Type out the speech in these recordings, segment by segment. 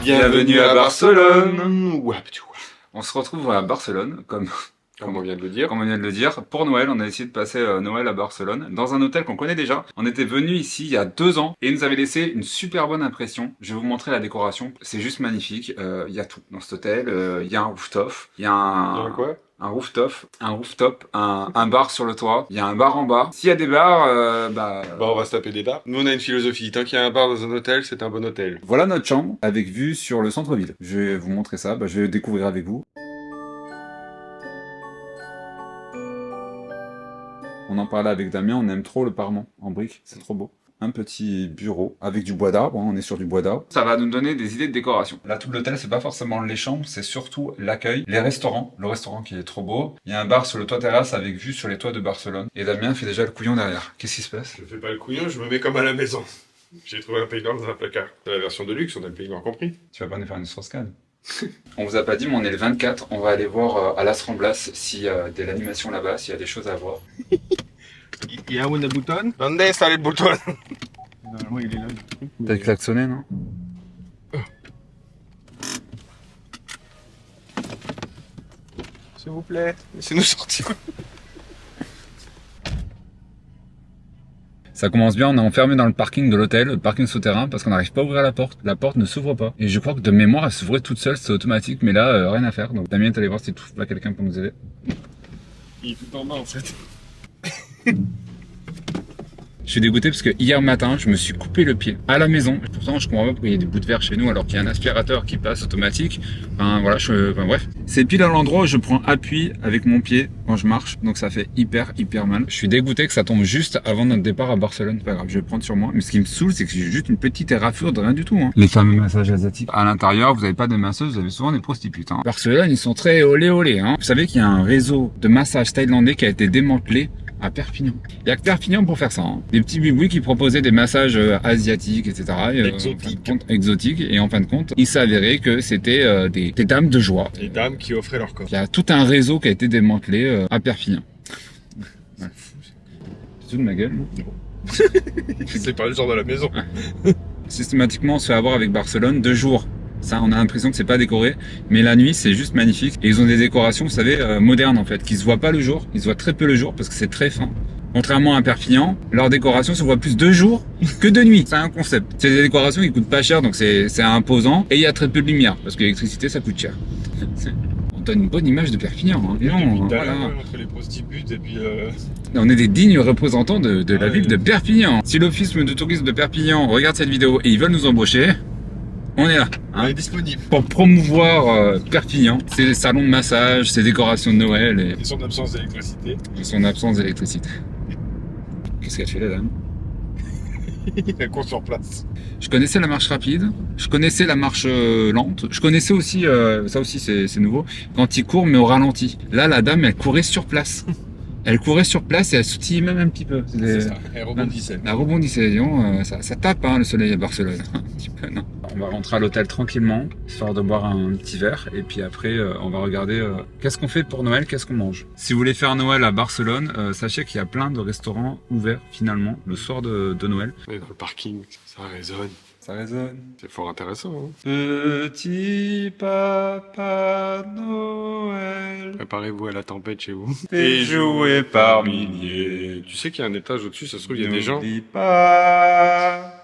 Bienvenue à Barcelone. On se retrouve à Barcelone, comme on vient de le dire. Comme on vient de le dire, pour Noël. On a essayé de passer Noël à Barcelone, dans un hôtel qu'on connaît déjà. On était venu ici il y a 2 ans et il nous avait laissé une super bonne impression. Je vais vous montrer la décoration. C'est juste magnifique. Il y a tout dans cet hôtel. Il y a un rooftop. Il y a un rooftop, un bar sur le toit, il y a un bar en bas. S'il y a des bars, on va se taper des bars. Nous on a une philosophie, tant qu'il y a un bar dans un hôtel, c'est un bon hôtel. Voilà notre chambre, avec vue sur le centre-ville. Je vais vous montrer ça, je vais découvrir avec vous. On en parlait avec Damien, on aime trop le parement en briques, c'est trop beau. Un petit bureau avec du bois d'arbre, on est sur du bois d'arbre. Ça va nous donner des idées de décoration. Là, tout l'hôtel, c'est pas forcément les chambres, c'est surtout l'accueil, les restaurants. Le restaurant qui est trop beau. Il y a un bar sur le toit terrasse avec vue sur les toits de Barcelone. Et Damien fait déjà le couillon derrière. Qu'est-ce qui se passe? Je fais pas le couillon, je me mets comme à la maison. J'ai trouvé un peignoir dans un placard. C'est la version de luxe, on a le peignoir compris. Tu vas pas nous faire une sauce canne? On vous a pas dit, mais on est le 24. On va aller voir à Las Ramblas s'il y a de l'animation là-bas, s'il y a des choses à voir. Il y a un bouton? Donde está le bouton? Normalement, il est là. T'as klaxonné, non? S'il vous plaît, laissez-nous sortir. Ça commence bien, on est enfermé dans le parking de l'hôtel, le parking souterrain, parce qu'on n'arrive pas à ouvrir la porte. La porte ne s'ouvre pas. Et je crois que de mémoire, elle s'ouvrait toute seule, c'est automatique, mais là, rien à faire. Donc Damien est allé voir s'il trouve pas quelqu'un pour nous aider. Il est tout en bas en fait. Je suis dégoûté parce que hier matin, je me suis coupé le pied à la maison. Pourtant, je comprends pas pourquoi il y a des bouts de verre chez nous alors qu'il y a un aspirateur qui passe automatique. Enfin, voilà, bref. C'est pile à l'endroit où je prends appui avec mon pied quand je marche. Donc ça fait hyper mal. Je suis dégoûté que ça tombe juste avant notre départ à Barcelone. C'est pas grave, je vais le prendre sur moi. Mais ce qui me saoule, c'est que j'ai juste une petite éraflure de rien du tout. Hein. Les fameux massages asiatiques. À l'intérieur, vous avez pas de masseuses, vous avez souvent des prostituées. Hein. Barcelone, ils sont très olé. Hein. Vous savez qu'il y a un réseau de massages thaïlandais qui a été démantelé à Perpignan. Il y a que Perpignan pour faire ça. Hein. Des petits bibouis qui proposaient des massages asiatiques, etc. Exotiques. Et en fin de compte, il s'est avéré que c'était des dames de joie. Des dames qui offraient leur corps. Il y a tout un réseau qui a été démantelé à Perpignan. Ouais. C'est tout de ma gueule. C'est pas le genre de la maison. Systématiquement, on se fait avoir avec Barcelone 2 jours. Ça, on a l'impression que c'est pas décoré, mais la nuit, c'est juste magnifique. Et ils ont des décorations, vous savez, modernes en fait, qui se voient pas le jour. Ils se voient très peu le jour parce que c'est très fin. Contrairement à Perpignan, leur décoration se voit plus de jour que de nuit. C'est un concept. C'est des décorations qui coûtent pas cher, donc c'est imposant. Et il y a très peu de lumière parce que l'électricité, ça coûte cher. On donne une bonne image de Perpignan. Hein. Non, voilà. Entre les prostituées et puis. On est des dignes représentants de la ville de Perpignan. Si l'office de tourisme de Perpignan regarde cette vidéo et ils veulent nous embaucher, on est là, hein, on est disponible. Pour promouvoir Perpignan, ses salons de massage, ses décorations de Noël et son absence d'électricité. Qu'est-ce qu'elle fait la dame? Elle court sur place. Je connaissais la marche rapide, je connaissais la marche lente, je connaissais aussi, ça aussi c'est nouveau, quand il court mais au ralenti. Là la dame elle courait sur place. Elle courait sur place et elle sautillait même un petit peu. C'est ça, elle rebondissait. Elle rebondissait, disons, ça tape hein, le soleil à Barcelone. Un petit peu, non. On va rentrer à l'hôtel tranquillement, histoire de boire un petit verre. Et puis après, on va regarder qu'est-ce qu'on fait pour Noël, qu'est-ce qu'on mange. Si vous voulez faire Noël à Barcelone, sachez qu'il y a plein de restaurants ouverts finalement le soir de Noël. Et dans le parking, ça résonne. Ça résonne. C'est fort intéressant. Hein. Petit papa Noël, préparez-vous à la tempête chez vous. Et jouez par milliers. Tu sais qu'il y a un étage au-dessus, ça se trouve, il y a des gens. N'oublie pas.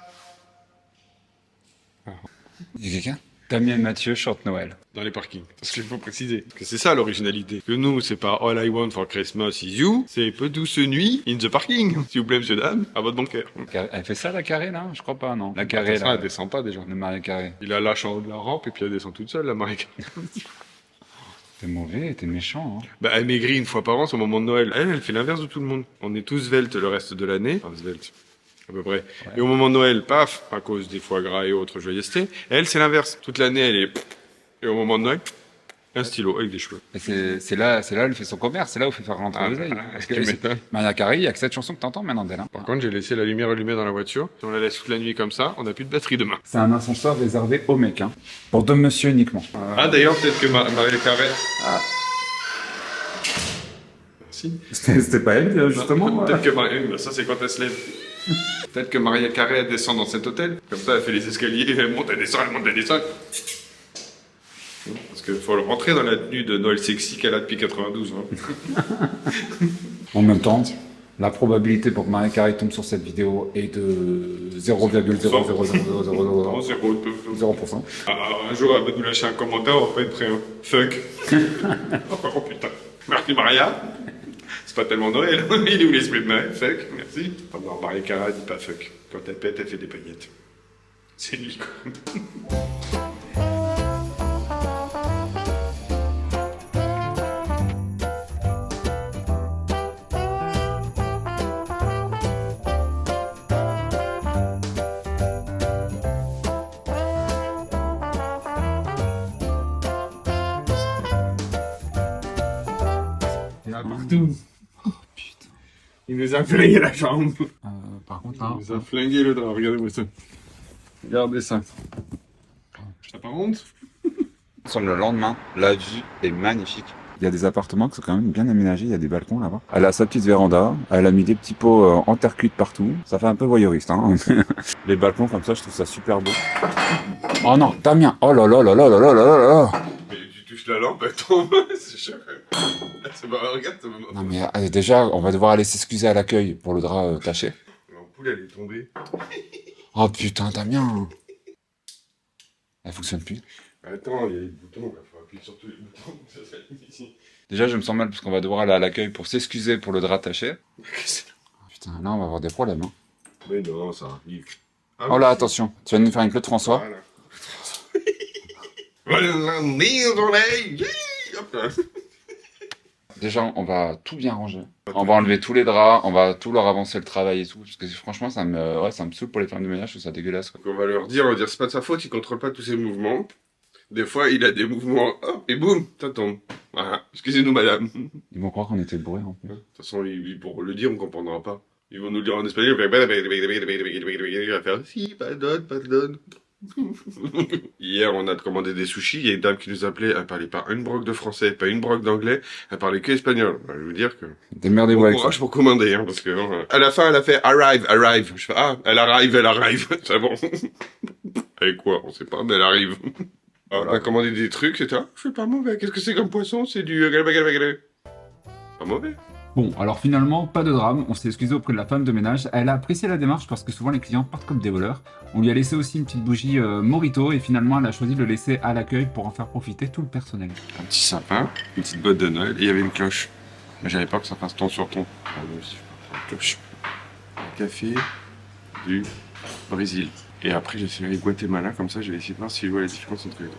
Il y a quelqu'un? Damien et Mathieu chantent Noël. Dans les parkings. Parce qu'il faut préciser. Parce que c'est ça l'originalité. Que nous, c'est pas All I want for Christmas is you. C'est peu douce nuit in the parking. S'il vous plaît, monsieur, dame, à votre bon cœur. Elle fait ça, la carrée, là? Je crois pas, non. La carrée, là. Elle descend pas, déjà. Le Marie Carré. Il la lâche en haut de la rampe et puis elle descend toute seule, la Marie Carré. T'es mauvais, t'es méchant, hein. Bah, elle maigrit une fois par an, c'est au moment de Noël. Elle fait l'inverse de tout le monde. On est tous sveltes le reste de l'année. Enfin, sveltes. À peu près. Ouais. Et au moment de Noël, paf, à cause des foie gras et autres joyeusetés. Elle, c'est l'inverse. Toute l'année, elle est... Et au moment de Noël, un stylo avec des cheveux. C'est là où elle fait son commerce, c'est là où il faut faire rentrer l'oseille. Parce que Maria Carey, il y a que cette chanson que t'entends maintenant d'elle. Hein. Par contre, j'ai laissé la lumière allumée dans la voiture. Si on la laisse toute la nuit comme ça, on n'a plus de batterie demain. C'est un ascenseur réservé aux mecs, hein. Pour 2 monsieur uniquement. Ah, d'ailleurs, peut-être que Maria Carey... Ah. Si. C'était pas elle, justement. Peut-être que Marie... Ça, c'est quand elle se lève. Peut-être que Maria Carré, elle descend dans cet hôtel. Comme ça, elle fait les escaliers, elle monte, elle descend, elle monte, elle descend. Parce qu'il faut rentrer dans la tenue de Noël sexy qu'elle a depuis 92. Hein. En même temps, la probabilité pour que Maria Carré tombe sur cette vidéo est de 0,0000000%. Un jour, elle va nous lâcher un commentaire, on va pas être prêt. Hein. Fuck. Oh putain. Merci Maria. C'est pas tellement Noël. Il est où l'esprit de Noël? Fuck, merci. Oh non, Maria Carré dit pas fuck. Quand elle pète, elle fait des paillettes. C'est lui quoi. Partout. Oh putain. Il nous a flingué la chambre. Par contre, Il là, nous a flingué le drap. Regardez-moi ça. Regardez ça. T'as pas honte? sur le lendemain, la vue est magnifique. Il y a des appartements qui sont quand même bien aménagés, il y a des balcons là-bas. Elle a sa petite véranda, elle a mis des petits pots en terre cuite partout. Ça fait un peu voyeuriste, hein. Les balcons comme ça, je trouve ça super beau. Oh non, Damien! Oh là là là là là là là là là! Mais tu touches la lampe, elle tombe. C'est cher. C'est pas, regarde, c'est même... Non mais déjà, on va devoir aller s'excuser à l'accueil pour le drap taché. L'ampoule, elle est tombée. Oh putain, Damien! Elle fonctionne plus. Attends, il y a les boutons, il faut appuyer sur tous les boutons. Ça s'allume ici. Déjà, je me sens mal parce qu'on va devoir aller à l'accueil pour s'excuser pour le drap taché. Putain, là, on va avoir des problèmes. Hein. Mais non, ça arrive. Ah, Oh là, attention, tu vas nous faire une Claude François. Voilà. Désolé. Hop là. Déjà, on va tout bien ranger. On va enlever tous les draps, on va tout leur avancer le travail et tout. Parce que franchement, ça me saoule pour les femmes de ménage, je trouve ça dégueulasse. Quoi. Donc on va leur dire, c'est pas de sa faute, il contrôle pas tous ses mouvements. Des fois, il a des mouvements, hop, et boum, ça tombe. Voilà. Excusez-nous, madame. Ils vont croire qu'on était bourrés en plus. De toute façon, pour le dire, on comprendra pas. Ils vont nous le dire en espagnol, il va faire si, pardonne. Hier, on a commandé des sushis, il y a une dame qui nous appelait, elle parlait pas une brogue de français, pas une brogue d'anglais, elle parlait que espagnol. Je veux dire que... Démerdez-vous Bon avec ça. courage pour commander, hein, parce que, à la fin, elle a fait arrive. Je fais, elle arrive. C'est bon. Avec quoi? On sait pas, mais elle arrive. On a commandé des trucs, etc. C'est pas mauvais. Qu'est-ce que c'est comme poisson? C'est du... Pas mauvais. Bon, alors finalement, pas de drame, on s'est excusé auprès de la femme de ménage. Elle a apprécié la démarche parce que souvent les clients partent comme des voleurs. On lui a laissé aussi une petite bougie Morito et finalement elle a choisi de le laisser à l'accueil pour en faire profiter tout le personnel. Un petit sapin, une petite botte de Noël, et il y avait une cloche. Mais j'avais peur que ça fasse ton sur ton. Cloche. Un café du Brésil. Et après, j'ai essayé avec Guatemala, comme ça, j'ai essayé de voir si je vois la différence entre les deux.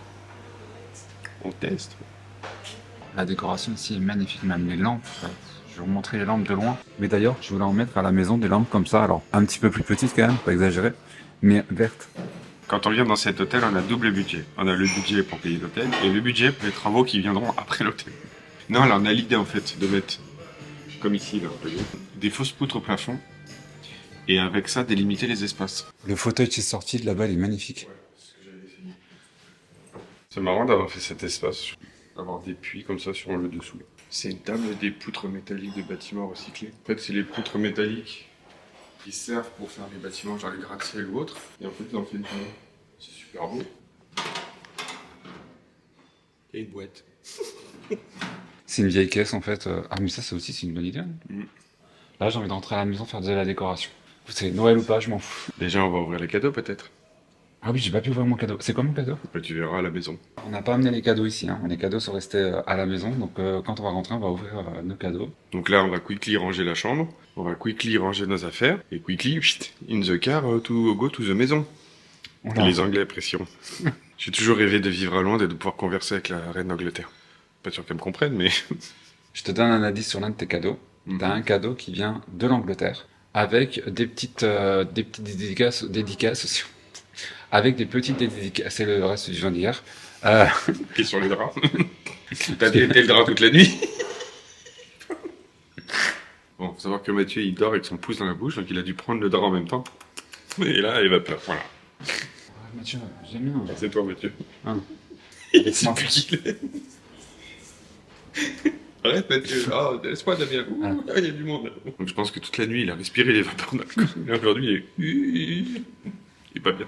On teste. La décoration ici est magnifique, même les lampes. Je vais vous montrer les lampes de loin. Mais d'ailleurs, je voulais en mettre à la maison des lampes comme ça, alors un petit peu plus petites quand même, pas exagéré, mais vertes. Quand on vient dans cet hôtel, on a double budget. On a le budget pour payer l'hôtel et le budget pour les travaux qui viendront après l'hôtel. Non, là, on a l'idée en fait de mettre, comme ici, là, vous voyez, des fausses poutres au plafond et avec ça, délimiter les espaces. Le fauteuil qui est sorti de là-bas, il est magnifique. C'est marrant d'avoir fait cet espace, d'avoir des puits comme ça sur le dessous. C'est une table des poutres métalliques de bâtiments recyclés. En fait, c'est les poutres métalliques qui servent pour faire les bâtiments, genre les gratte-ciel ou autres. Et en fait, ils en font une table. C'est super beau. Et une boîte. C'est une vieille caisse en fait. Ah mais ça c'est aussi c'est une bonne idée. Hein. Mm. Là j'ai envie d'entrer à la maison faire de la décoration. C'est Noël ou pas, je m'en fous. Déjà, on va ouvrir les cadeaux peut-être. Ah oui, j'ai pas pu ouvrir mon cadeau. C'est quoi mon cadeau? Bah, tu verras à la maison. On n'a pas amené les cadeaux ici, hein. Les cadeaux sont restés à la maison, donc quand on va rentrer, on va ouvrir nos cadeaux. Donc là, on va quickly ranger la chambre, on va quickly ranger nos affaires, et quickly, in the car, to go to the maison. Voilà. Les Anglais, pression. J'ai toujours rêvé de vivre à Londres et de pouvoir converser avec la reine d'Angleterre. Pas sûr qu'elle me comprenne, mais... Je te donne un indice sur l'un de tes cadeaux. T'as un cadeau qui vient de l'Angleterre, avec des petites dédicaces aussi. Avec des petites dédicaces, c'est le reste du vin d'hier. Qui est sur les draps. T'as tété le drap toute la nuit. Bon, faut savoir que Mathieu, il dort avec son pouce dans la bouche, donc il a dû prendre le drap en même temps. Et là, il va pleurer, voilà. Mathieu, j'aime bien. C'est toi, Mathieu. Ah. C'est plus qu'il est. Arrête, Mathieu. Oh, laisse-moi, Damien. Ouh, il y a du monde. Donc je pense que toute la nuit, il a respiré les vapeurs d'alcool. Et aujourd'hui, il est pas bien.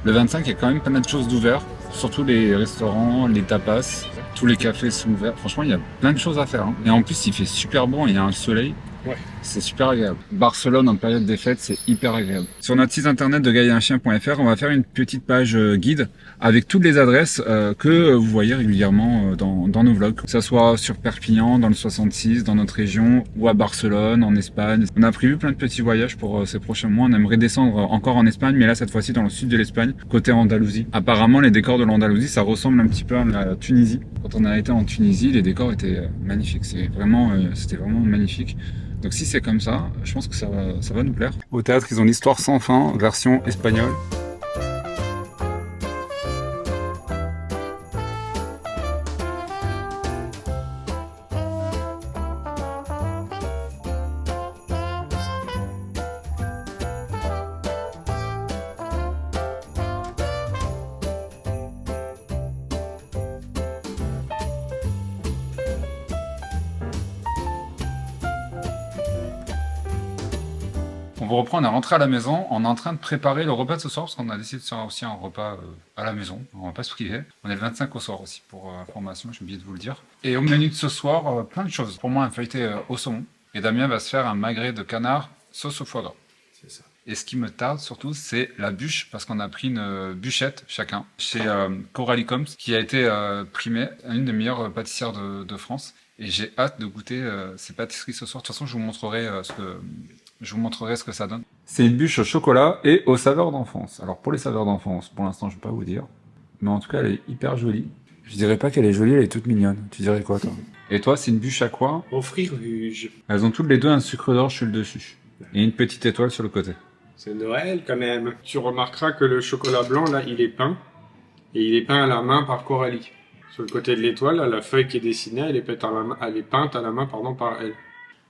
Le 25, il y a quand même pas mal de choses d'ouvert, surtout les restaurants, les tapas, tous les cafés sont ouverts. Franchement, il y a plein de choses à faire. Et en plus, il fait super bon, il y a un soleil. Ouais. C'est super agréable. Barcelone en période des fêtes, c'est hyper agréable. Sur notre site internet de gailletunchien.fr, on va faire une petite page guide avec toutes les adresses que vous voyez régulièrement dans nos vlogs. Que ce soit sur Perpignan, dans le 66, dans notre région, ou à Barcelone, en Espagne. On a prévu plein de petits voyages pour ces prochains mois. On aimerait descendre encore en Espagne, mais là, cette fois-ci, dans le sud de l'Espagne, côté Andalousie. Apparemment, les décors de l'Andalousie, ça ressemble un petit peu à la Tunisie. Quand on a été en Tunisie, les décors étaient magnifiques. C'était vraiment magnifique. Donc si c'est comme ça, je pense que ça va nous plaire. Au théâtre, ils ont l'histoire sans fin, version espagnole. On vous reprend, on est rentré à la maison, on est en train de préparer le repas de ce soir, parce qu'on a décidé de faire aussi un repas à la maison, on va pas se priver. On est le 25 au soir aussi, pour information, j'ai oublié de vous le dire. Et au menu de ce soir, plein de choses. Pour moi, un feuilleté au saumon, et Damien va se faire un magret de canard sauce au foie gras. C'est ça. Et ce qui me tarde surtout, c'est la bûche, parce qu'on a pris une bûchette chacun, chez Coralie Combs, qui a été primée, une des meilleures pâtissières de France. Et j'ai hâte de goûter ces pâtisseries ce soir. De toute façon, je vous montrerai ce que ça donne. C'est une bûche au chocolat et aux saveurs d'enfance. Alors pour les saveurs d'enfance, pour l'instant, je ne vais pas vous dire. Mais en tout cas, elle est hyper jolie. Je dirais pas qu'elle est jolie, elle est toute mignonne. Tu dirais quoi, toi? Et toi, c'est une bûche à quoi? Au fruits. Elles ont toutes les deux un sucre d'orge sur le dessus. Et une petite étoile sur le côté. C'est Noël quand même. Tu remarqueras que le chocolat blanc, là, il est peint. Et il est peint à la main par Coralie. Sur le côté de l'étoile, la feuille qui est dessinée, elle est peinte à la main par elle.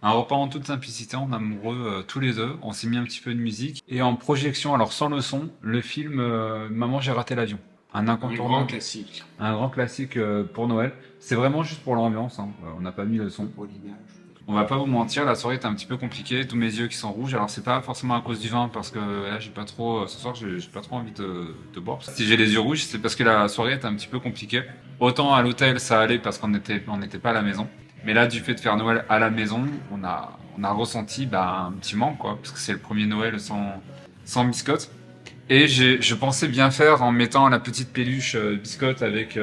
Un repas en toute simplicité, en amoureux tous les deux. On s'est mis un petit peu de musique. Et en projection, alors sans le son, le film Maman, j'ai raté l'avion. Un incontournable. Un grand classique. Un grand classique pour Noël. C'est vraiment juste pour l'ambiance, hein. On n'a pas mis le son. Pour l'image. On va pas vous mentir, la soirée était un petit peu compliquée, tous mes yeux qui sont rouges. Alors c'est pas forcément à cause du vin, parce que là j'ai pas trop, ce soir j'ai pas trop envie de boire. Si j'ai les yeux rouges, c'est parce que la soirée était un petit peu compliquée. Autant à l'hôtel ça allait parce qu'on n'était pas à la maison. Mais là, du fait de faire Noël à la maison, on a ressenti un petit manque, quoi, parce que c'est le premier Noël sans biscotte. Et je pensais bien faire en mettant la petite peluche biscotte avec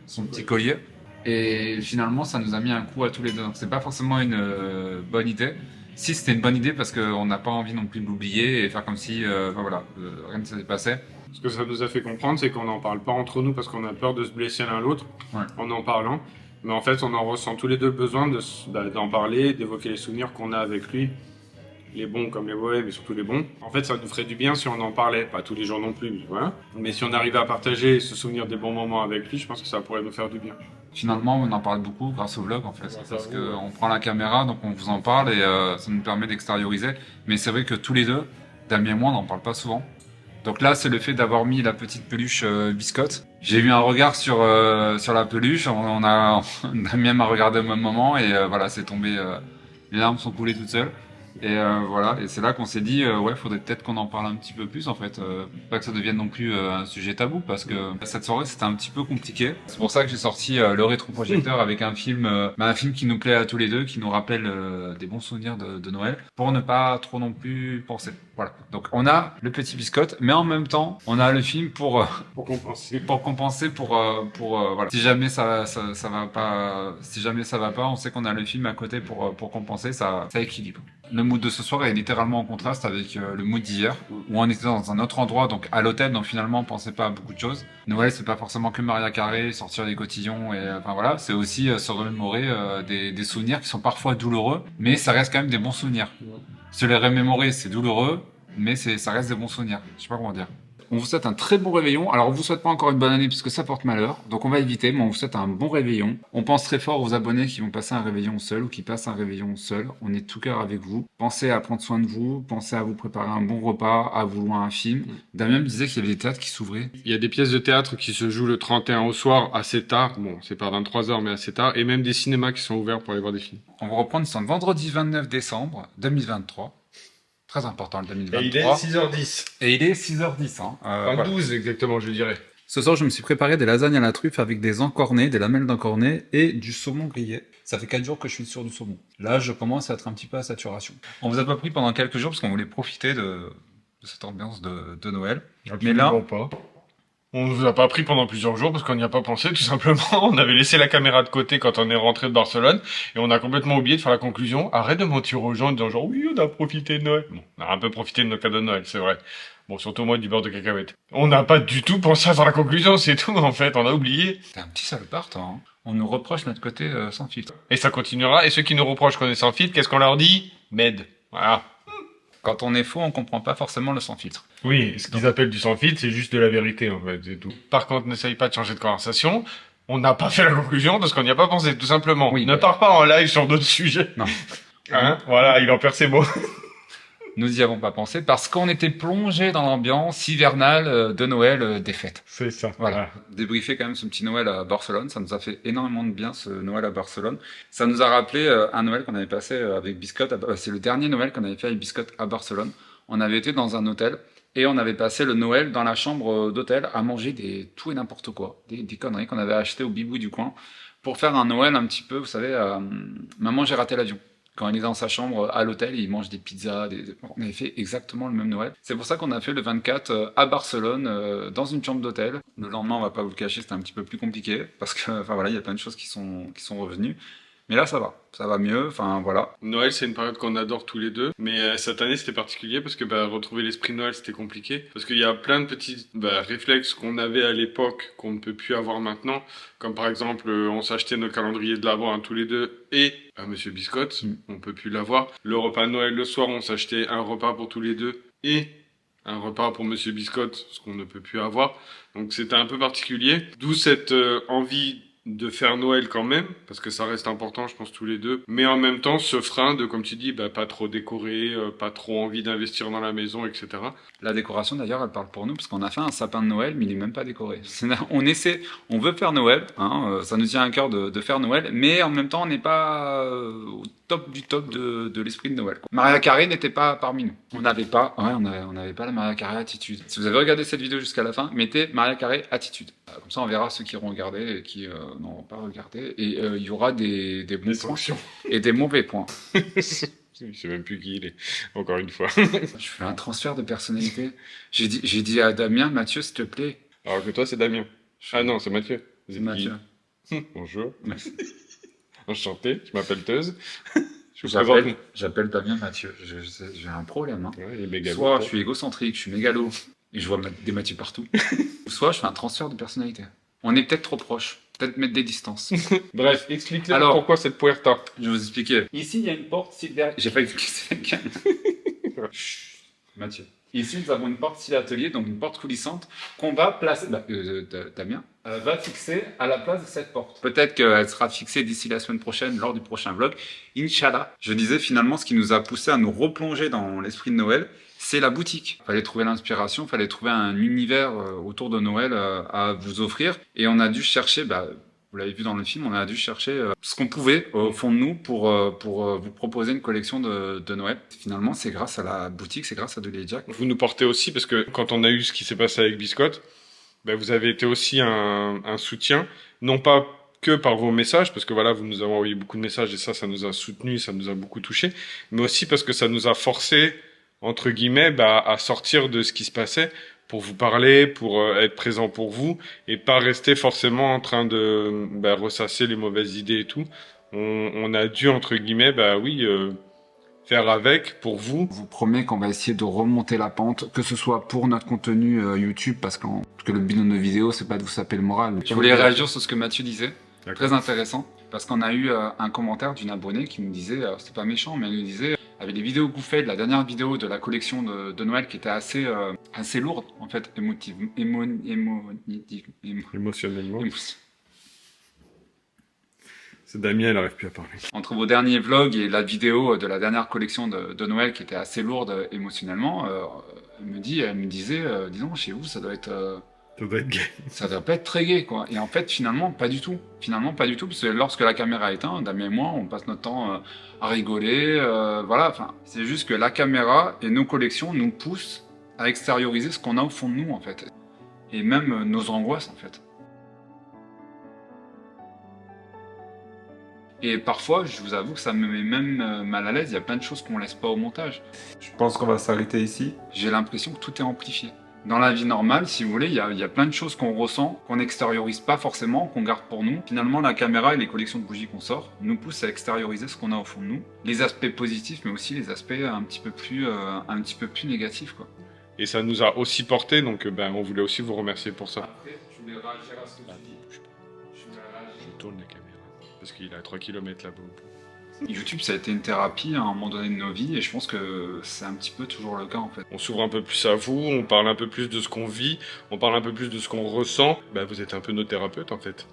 son petit collier. Et finalement, ça nous a mis un coup à tous les deux. Donc, c'est pas forcément une bonne idée. Si, c'était une bonne idée parce qu'on n'a pas envie non plus de l'oublier et faire comme si, rien ne s'était passé. Ce que ça nous a fait comprendre, c'est qu'on n'en parle pas entre nous parce qu'on a peur de se blesser l'un l'autre en en parlant. Mais en fait, on en ressent tous les deux le besoin d'en parler, d'évoquer les souvenirs qu'on a avec lui. Les bons comme les mauvais, mais surtout les bons. En fait, ça nous ferait du bien si on en parlait. Pas tous les jours non plus, mais voilà. Mais si on arrivait à partager et se souvenir des bons moments avec lui, je pense que ça pourrait nous faire du bien. Finalement, on en parle beaucoup grâce au vlog, en fait. Parce qu'on prend la caméra, donc on vous en parle et ça nous permet d'extérioriser. Mais c'est vrai que tous les deux, Damien et moi, on n'en parle pas souvent. Donc là, c'est le fait d'avoir mis la petite peluche biscotte. J'ai eu un regard sur la peluche. Damien m'a regardé au même moment et voilà, c'est tombé. Les larmes sont coulées toutes seules. Et voilà, et c'est là qu'on s'est dit, faudrait peut-être qu'on en parle un petit peu plus en fait, pas que ça devienne non plus un sujet tabou, parce que cette soirée c'était un petit peu compliqué. C'est pour ça que j'ai sorti le rétroprojecteur avec un film qui nous plaît à tous les deux, qui nous rappelle des bons souvenirs de Noël, pour ne pas trop non plus penser. Voilà. Donc on a le petit biscotte, mais en même temps on a le film pour compenser, voilà. Si jamais ça va pas, on sait qu'on a le film à côté pour compenser, ça équilibre. Le mood de ce soir est littéralement en contraste avec le mood d'hier, où on était dans un autre endroit, donc à l'hôtel, donc finalement on pensait pas à beaucoup de choses. Noël, c'est pas forcément que Maria Carré, sortir les cotillons, et voilà, c'est aussi se remémorer des souvenirs qui sont parfois douloureux, mais ça reste quand même des bons souvenirs. Se les remémorer, c'est douloureux, mais ça reste des bons souvenirs. Je sais pas comment dire. On vous souhaite un très bon réveillon. Alors, on vous souhaite pas encore une bonne année puisque ça porte malheur. Donc, on va éviter, mais on vous souhaite un bon réveillon. On pense très fort aux abonnés qui vont passer un réveillon seul ou qui passent un réveillon seul. On est de tout cœur avec vous. Pensez à prendre soin de vous. Pensez à vous préparer un bon repas, à vous louer un film. Damien me disait qu'il y avait des théâtres qui s'ouvraient. Il y a des pièces de théâtre qui se jouent le 31 au soir, assez tard. Bon, c'est pas 23h, mais assez tard. Et même des cinémas qui sont ouverts pour aller voir des films. On va reprendre le vendredi 29 décembre 2023. Très important le 2023. Et il est 6h10. Et il est 6h10. Hein. Enfin, Voilà. 12 exactement, je dirais. Ce soir, je me suis préparé des lasagnes à la truffe avec des encornets, des lamelles d'encornet et du saumon grillé. Ça fait 4 jours que je suis sur du saumon. Là, je commence à être un petit peu à saturation. On vous a pas pris pendant quelques jours parce qu'on voulait profiter de cette ambiance de Noël. Mais là, pas. On nous a pas pris pendant plusieurs jours parce qu'on n'y a pas pensé, tout simplement. On avait laissé la caméra de côté quand on est rentré de Barcelone et on a complètement oublié de faire la conclusion. Arrête de mentir aux gens en disant genre oui, on a profité de Noël. Bon, on a un peu profité de nos cadeaux de Noël, c'est vrai. Bon, surtout moi du beurre de cacahuète. On n'a pas du tout pensé à faire la conclusion, c'est tout en fait, on a oublié. t'es un petit salopard, toi. Hein. On nous reproche notre côté sans filtre. Et ça continuera. Et ceux qui nous reprochent qu'on est sans filtre, qu'est-ce qu'on leur dit? Med. Voilà. Quand on est faux, on comprend pas forcément le sans filtre. Oui, ce qu'ils appellent du sans filtre, c'est juste de la vérité, en fait, c'est tout. Par contre, n'essaye pas de changer de conversation. On n'a pas fait la conclusion parce qu'on n'y a pas pensé, tout simplement. Oui, ne pars pas en live sur d'autres sujets. Non. Hein? Voilà, il en perd ses mots. Nous n'y avons pas pensé parce qu'on était plongé dans l'ambiance hivernale de Noël des fêtes. C'est ça. Voilà. Débriefer quand même ce petit Noël à Barcelone, ça nous a fait énormément de bien ce Noël à Barcelone. Ça nous a rappelé un Noël qu'on avait passé avec Biscotte. C'est le dernier Noël qu'on avait fait avec Biscotte à Barcelone. On avait été dans un hôtel et on avait passé le Noël dans la chambre d'hôtel à manger des tout et n'importe quoi, des conneries qu'on avait achetées au bibou du coin pour faire un Noël un petit peu, vous savez, maman j'ai raté l'avion. Quand il est dans sa chambre à l'hôtel, il mange des pizzas. On avait fait exactement le même Noël. C'est pour ça qu'on a fait le 24 à Barcelone, dans une chambre d'hôtel. Le lendemain, on va pas vous le cacher, c'était un petit peu plus compliqué parce que, enfin voilà, il y a plein de choses qui sont revenues. Mais là, ça va mieux. Enfin voilà. Noël, c'est une période qu'on adore tous les deux. Mais cette année, c'était particulier parce que retrouver l'esprit de Noël, c'était compliqué. Parce qu'il y a plein de petits réflexes qu'on avait à l'époque qu'on ne peut plus avoir maintenant. Comme par exemple, on s'achetait notre calendrier de l'Avent tous les deux et Monsieur Biscotte, on peut plus l'avoir. Le repas de Noël le soir, on s'achetait un repas pour tous les deux et un repas pour Monsieur Biscotte, ce qu'on ne peut plus avoir. Donc c'était un peu particulier. D'où cette envie de faire Noël quand même, parce que ça reste important, je pense, tous les deux. Mais en même temps, ce frein de, comme tu dis, pas trop décorer, pas trop envie d'investir dans la maison, etc. La décoration, d'ailleurs, elle parle pour nous, parce qu'on a fait un sapin de Noël, mais il est même pas décoré. On veut faire Noël, hein, ça nous tient à cœur de faire Noël, mais en même temps, on n'est pas au top du top de l'esprit de Noël, quoi. Mariah Carey n'était pas parmi nous. On n'avait pas la Mariah Carey attitude. Si vous avez regardé cette vidéo jusqu'à la fin, mettez Mariah Carey attitude. Comme ça, on verra ceux qui auront regardé et qui n'auront pas regardé. Et il y aura des bons points et des mauvais points. Je sais même plus qui il est, encore une fois. Je fais un transfert de personnalité. J'ai dit à Damien, Mathieu, s'il te plaît. Alors que toi, c'est Damien. Ah non, c'est Mathieu. C'est Mathieu. Bonjour. Enchanté, je m'appelle Teuse. Je vous présente. J'appelle Damien Mathieu. J'ai un problème. Hein. Ouais, il est mégalo. Soit je suis égocentrique, je suis mégalo, et je vois des Mathieu partout. Soit je fais un transfert de personnalité. On est peut-être trop proches. Peut-être mettre des distances. Bref, explique-leur Alors, pourquoi cette puerta. Je vais vous expliquer. Ici, il y a une porte derrière. J'ai pas expliqué quelqu'un. Mathieu. Ici, nous avons une porte style atelier, donc une porte coulissante, qu'on va placer, Damien, va fixer à la place de cette porte. Peut-être qu'elle sera fixée d'ici la semaine prochaine, lors du prochain vlog. Inch'Allah. Je disais, finalement, ce qui nous a poussé à nous replonger dans l'esprit de Noël, c'est la boutique. Fallait trouver l'inspiration, fallait trouver un univers autour de Noël à vous offrir. Et on a dû chercher, vous l'avez vu dans le film, on a dû chercher ce qu'on pouvait au fond de nous pour vous proposer une collection de Noël. Finalement, c'est grâce à la boutique, c'est grâce à Dolly & Jack. Vous nous portez aussi, parce que quand on a eu ce qui s'est passé avec Biscotte, vous avez été aussi un soutien, non pas que par vos messages, parce que voilà, vous nous avez envoyé beaucoup de messages et ça nous a soutenus, ça nous a beaucoup touchés, mais aussi parce que ça nous a forcé, entre guillemets, à sortir de ce qui se passait, pour vous parler, pour être présent pour vous, et pas rester forcément en train de ressasser les mauvaises idées et tout. On a dû, entre guillemets, faire avec pour vous. Je vous promets qu'on va essayer de remonter la pente, que ce soit pour notre contenu YouTube, parce que le but de nos vidéos, c'est pas de vous saper le moral. Je voulais réagir sur ce que Mathieu disait. Très intéressant, parce qu'on a eu un commentaire d'une abonnée qui nous disait, c'était pas méchant, mais elle nous disait, avec les vidéos que vous faites, la dernière vidéo de la collection de Noël qui était assez lourde, en fait, Émotionnellement. C'est Damien, elle n'arrive plus à parler. Entre vos derniers vlogs et la vidéo de la dernière collection de Noël qui était assez lourde émotionnellement, elle me disait, disons, chez vous, ça doit être gay. ça doit pas être très gai, quoi. Et en fait, finalement, pas du tout. Finalement, pas du tout, parce que lorsque la caméra est éteinte, Damien et moi, on passe notre temps à rigoler, voilà. Enfin, c'est juste que la caméra et nos collections nous poussent à extérioriser ce qu'on a au fond de nous, en fait. Et même nos angoisses, en fait. Et parfois, je vous avoue que ça me met même mal à l'aise, il y a plein de choses qu'on laisse pas au montage. Je pense qu'on va s'arrêter ici. J'ai l'impression que tout est amplifié. Dans la vie normale, si vous voulez, il y a plein de choses qu'on ressent, qu'on n'extériorise pas forcément, qu'on garde pour nous. Finalement, la caméra et les collections de bougies qu'on sort nous poussent à extérioriser ce qu'on a au fond de nous. Les aspects positifs, mais aussi les aspects un petit peu plus négatifs, quoi. Et ça nous a aussi porté, donc on voulait aussi vous remercier pour ça. Après, je voulais réagir à ce que tu dis. Je tourne la caméra, parce qu'il est à 3 km là-bas. YouTube, ça a été une thérapie à un moment donné de nos vies, et je pense que c'est un petit peu toujours le cas, en fait. On s'ouvre un peu plus à vous, on parle un peu plus de ce qu'on vit, on parle un peu plus de ce qu'on ressent. Vous êtes un peu nos thérapeutes, en fait.